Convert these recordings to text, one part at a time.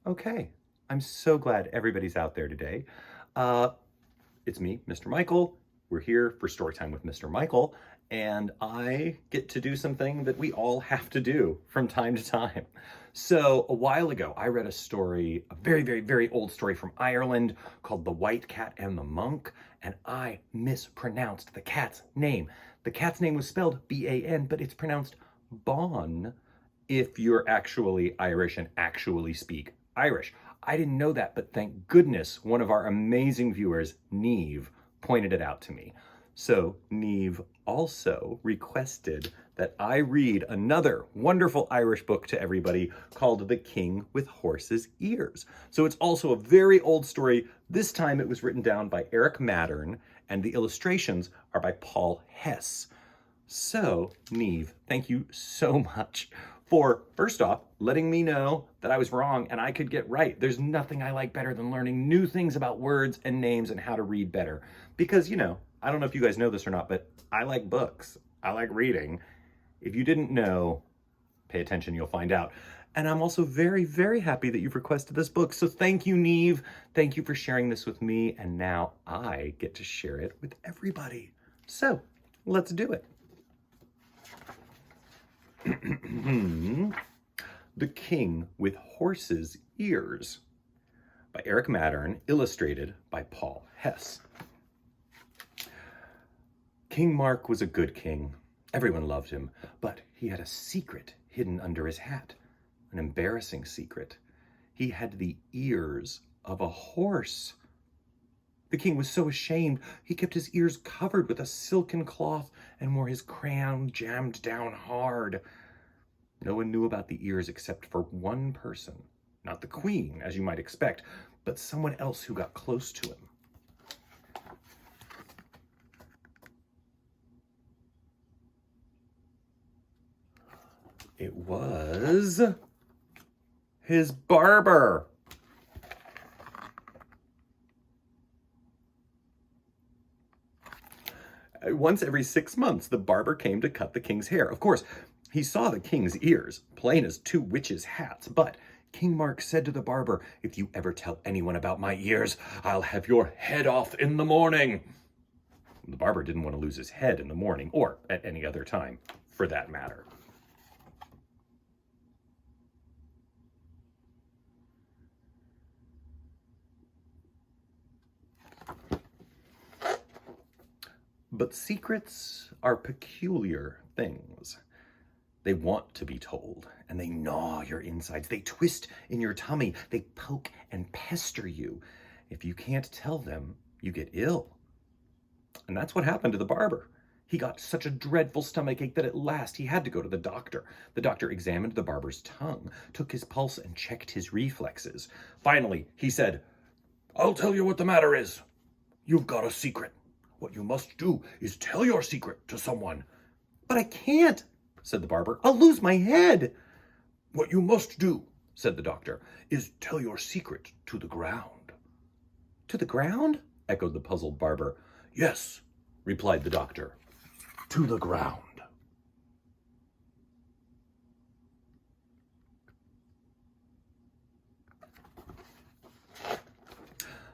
Okay, I'm so glad everybody's out there today. Uh, it's me, Mr. Michael. We're here for Storytime with Mr. Michael, and I get to do something that we all have to do from time to time. So, a while ago, I read a story, a very, very, very old story from Ireland called The White Cat and the Monk, and I mispronounced the cat's name. The cat's name was spelled B-A-N, but it's pronounced Bon if you're actually Irish and actually speak Irish. I didn't know that, but thank goodness one of our amazing viewers, Neve, pointed it out to me. So Neve also requested that I read another wonderful Irish book to everybody called The King with Horse's Ears. So it's also a very old story. This time it was written down by Eric Maddern, and the illustrations are by Paul Hess. So, Neve, thank you so much for, first off, letting me know that I was wrong and I could get right. There's nothing I like better than learning new things about words and names and how to read better. Because, I don't know if you guys know this or not, but I like books. I like reading. If you didn't know, pay attention, you'll find out. And I'm also very, very happy that you've requested this book. So thank you, Neve. Thank you for sharing this with me. And now I get to share it with everybody. So let's do it. The King with Horse's Ears by Eric Maddern, illustrated by Paul Hess. King Mark was a good king. Everyone loved him, but he had a secret hidden under his hat, an embarrassing secret. He had the ears of a horse. The king was so ashamed, he kept his ears covered with a silken cloth and wore his crown jammed down hard. No one knew about the ears except for one person. Not the queen, as you might expect, but someone else who got close to him. It was his barber. Once every 6 months, the barber came to cut the king's hair. Of course, he saw the king's ears, plain as two witches' hats, but King Mark said to the barber, "If you ever tell anyone about my ears, I'll have your head off in the morning." The barber didn't want to lose his head in the morning, or at any other time, for that matter. But secrets are peculiar things. They want to be told, and they gnaw your insides. They twist in your tummy. They poke and pester you. If you can't tell them, you get ill. And that's what happened to the barber. He got such a dreadful stomachache that at last he had to go to the doctor. The doctor examined the barber's tongue, took his pulse, and checked his reflexes. Finally, he said, "I'll tell you what the matter is. You've got a secret. What you must do is tell your secret to someone." "But I can't," said the barber. "I'll lose my head." "What you must do," said the doctor, "is tell your secret to the ground." "To the ground?" echoed the puzzled barber. "Yes," replied the doctor, "to the ground."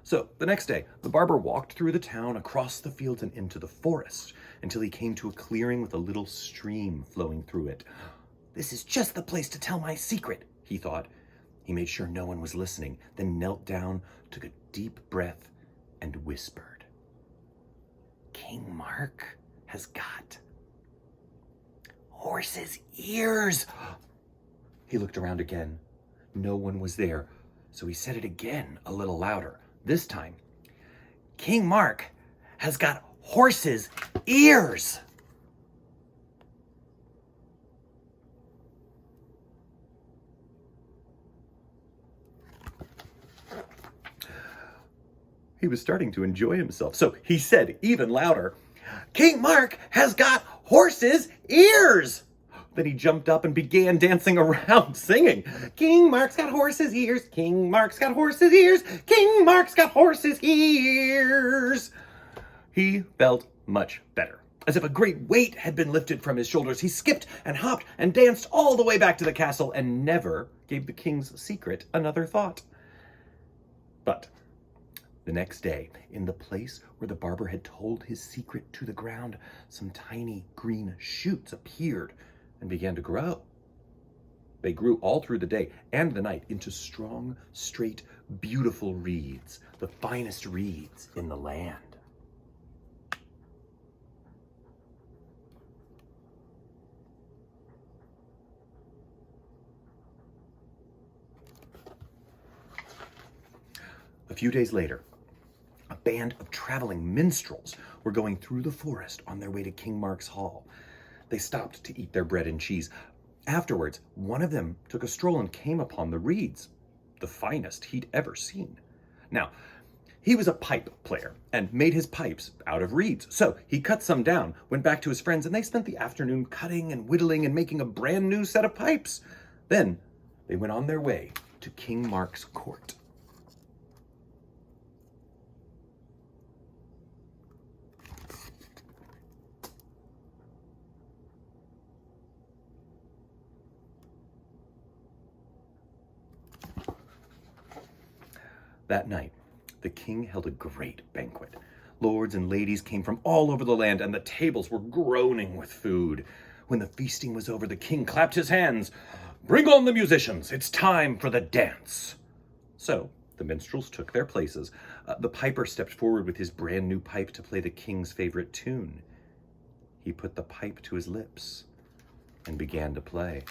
So, the next day, the barber walked through the town, across the fields, and into the forest, until he came to a clearing with a little stream flowing through it. "This is just the place to tell my secret," he thought. He made sure no one was listening, then knelt down, took a deep breath, and whispered, "King Mark has got horse's ears." He looked around again. No one was there, so he said it again, a little louder. This time, "King Mark has got horse's ears." He was starting to enjoy himself, so he said even louder, "King Mark has got horse's ears." Then he jumped up and began dancing around, singing, "King Mark's got horse's ears, King Mark's got horse's ears, King Mark's got horse's ears." He felt much better. As if a great weight had been lifted from his shoulders, he skipped and hopped and danced all the way back to the castle and never gave the king's secret another thought. But the next day, in the place where the barber had told his secret to the ground, some tiny green shoots appeared and began to grow. They grew all through the day and the night into strong, straight, beautiful reeds, the finest reeds in the land. A few days later, a band of traveling minstrels were going through the forest on their way to King Mark's hall. They stopped to eat their bread and cheese. Afterwards, one of them took a stroll and came upon the reeds, the finest he'd ever seen. Now, he was a pipe player and made his pipes out of reeds. So he cut some down, went back to his friends, and they spent the afternoon cutting and whittling and making a brand new set of pipes. Then they went on their way to King Mark's court. That night, the king held a great banquet. Lords and ladies came from all over the land, and the tables were groaning with food. When the feasting was over, the king clapped his hands. "Bring on the musicians! It's time for the dance!" So the minstrels took their places. The piper stepped forward with his brand new pipe to play the king's favorite tune. He put the pipe to his lips and began to play.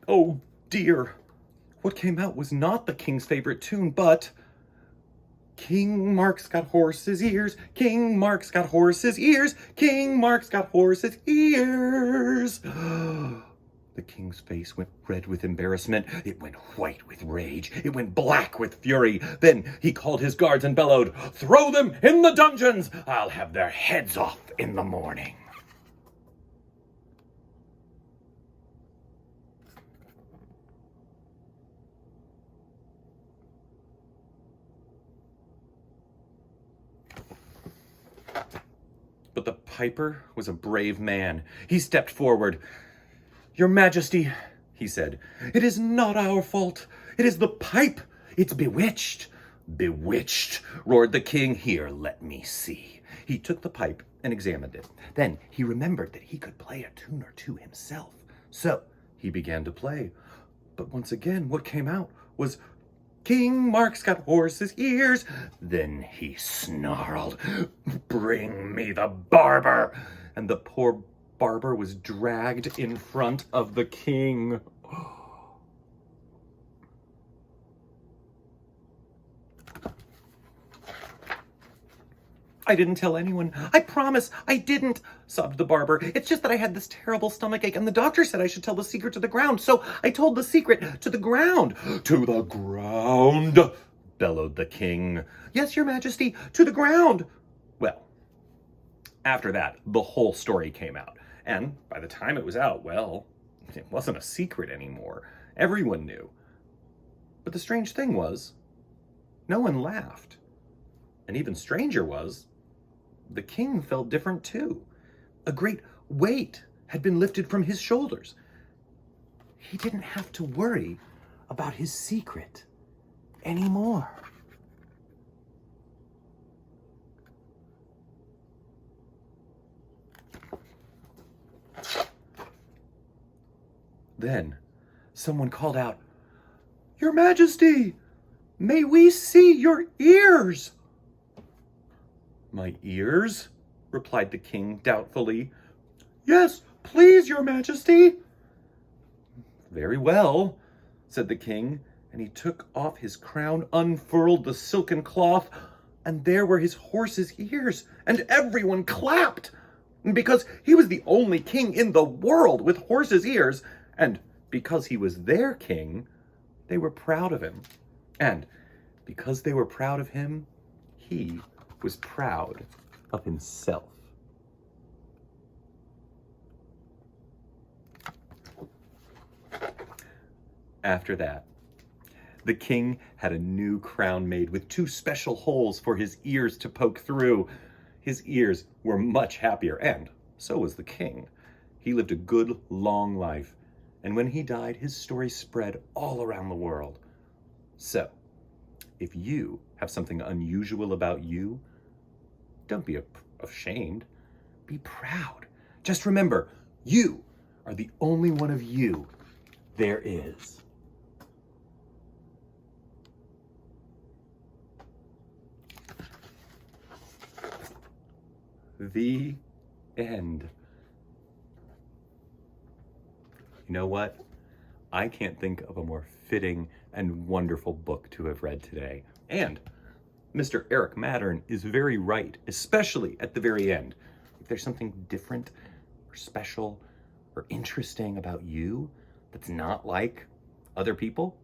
Oh dear, what came out was not the king's favorite tune, but King Mark's got horse's ears, King Mark's got horse's ears, King Mark's got horse's ears. The king's face went red with embarrassment. It went white with rage. It went black with fury. Then he called his guards and bellowed, "Throw them in the dungeons! I'll have their heads off in the morning." But the piper was a brave man. He stepped forward. "Your Majesty," he said, "it is not our fault. It is the pipe. It's bewitched." "Bewitched," roared the king. "Here, let me see." He took the pipe and examined it. Then he remembered that he could play a tune or two himself. So he began to play. But once again, what came out was, "King Mark's got horse's ears." Then he snarled, "Bring me the barber." And the poor barber was dragged in front of the king. "I didn't tell anyone. I promise I didn't," sobbed the barber. "It's just that I had this terrible stomachache, and the doctor said I should tell the secret to the ground, so I told the secret to the ground." "To the ground!" bellowed the king. "Yes, your Majesty, to the ground." Well, after that, the whole story came out. And by the time it was out, well, it wasn't a secret anymore. Everyone knew. But the strange thing was, no one laughed. And even stranger was, the king felt different too. A great weight had been lifted from his shoulders. He didn't have to worry about his secret anymore. Then someone called out, "Your Majesty, may we see your ears?" "My ears?" replied the king doubtfully. "Yes, please, your Majesty." "Very well," said the king, and he took off his crown, unfurled the silken cloth, and there were his horse's ears, and everyone clapped, because he was the only king in the world with horse's ears, and because he was their king, they were proud of him. And because they were proud of him, he was proud of himself. After that, The king had a new crown made with 2 special holes for his ears to poke through. His ears were much happier, and so was the king. He lived a good, long life, and when he died, his story spread all around the world. So, if you have something unusual about you, don't be ashamed. Be proud. Just remember, you are the only one of you there is. The end. You know what? I can't think of a more fitting and wonderful book to have read today. And Mr. Eric Maddern is very right, especially at the very end. If there's something different or special or interesting about you that's not like other people,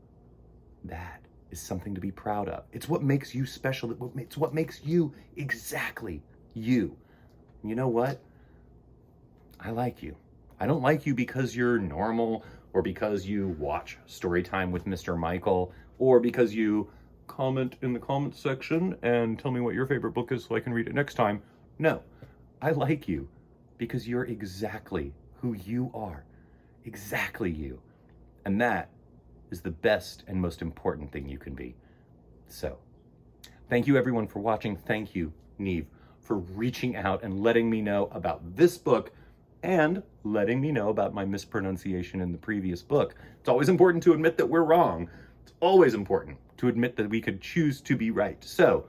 that is something to be proud of. It's what makes you special. It's what makes you exactly you. You know what? I like you. I don't like you because you're normal, or because you watch Storytime with Mr. Michael, or because you comment in the comments section and tell me what your favorite book is so I can read it next time. No, I like you because you're exactly who you are. Exactly you. And that is the best and most important thing you can be. So, thank you everyone for watching. Thank you, Neve, for reaching out and letting me know about this book and letting me know about my mispronunciation in the previous book. It's always important to admit that we're wrong. It's always important to admit that we could choose to be right. So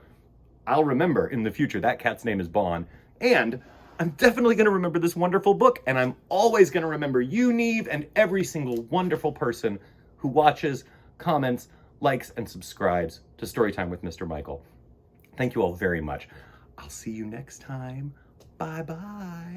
I'll remember in the future that cat's name is Bon, and I'm definitely going to remember this wonderful book, and I'm always going to remember you, Neve, and every single wonderful person who watches, comments, likes, and subscribes to Storytime with Mr. Michael. Thank you all very much. I'll see you next time. Bye-bye.